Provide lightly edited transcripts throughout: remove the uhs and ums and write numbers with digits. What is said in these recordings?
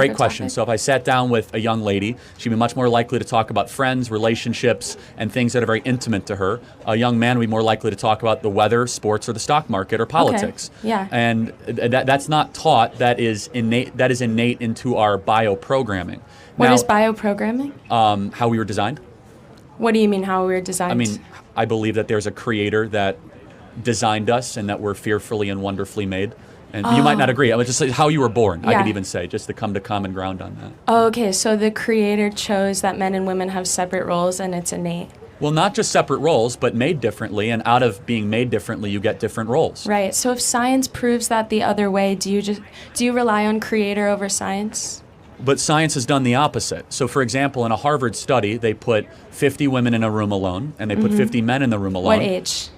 Great question. So if I sat down with a young lady, she'd be much more likely to talk about friends, relationships, and things that are very intimate to her. A young man would be more likely to talk about the weather, sports, or the stock market, or politics. Okay. Yeah. And that's not taught. That is innate. That is innate into our bioprogramming. What is bioprogramming? How we were designed. What do you mean how we were designed? I mean, I believe that there's a creator that designed us and that we're fearfully and wonderfully made. And you might not agree. I would just say how you were born, Yeah. I could even say, just to come to common ground on that. Oh, okay, so the creator chose that men and women have separate roles and it's innate. Well, not just separate roles, but made differently. And out of being made differently, you get different roles. Right. So if science proves that the other way, do you rely on creator over science? But science has done the opposite. So, for example, in a Harvard study, they put 50 women in a room alone, and they put 50 men in the room alone. What age?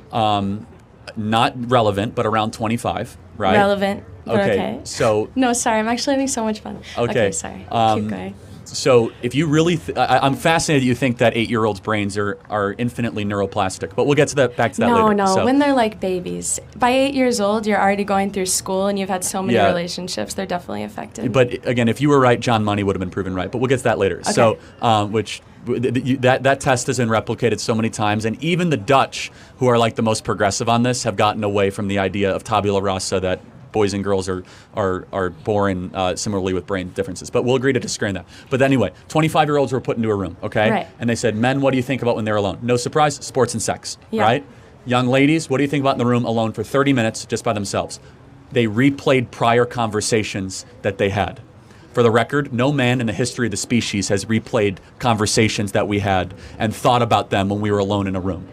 Not relevant, but around 25, right? Relevant. But okay. So. No, sorry. I'm actually having so much fun. Okay. Sorry. Keep going. So if you really, I'm fascinated that you think that 8-year-olds' brains are infinitely neuroplastic, but we'll get to that back to that later. No, when they're like babies. By 8 years old, you're already going through school and you've had so many relationships. They're definitely affected. But again, if you were right, John Money would have been proven right. But we'll get to that later. Okay. So, that test has been replicated so many times, and even the Dutch, who are like the most progressive on this, have gotten away from the idea of tabula rasa, that boys and girls are born similarly with brain differences. But we'll agree to disagree on that. But anyway, 25-year-olds were put into a room, okay? Right. And they said, men, what do you think about when they're alone? No surprise, sports and sex, Yeah. right? Young ladies, what do you think about in the room alone for 30 minutes just by themselves? They replayed prior conversations that they had. For the record, no man in the history of the species has replayed conversations that we had and thought about them when we were alone in a room.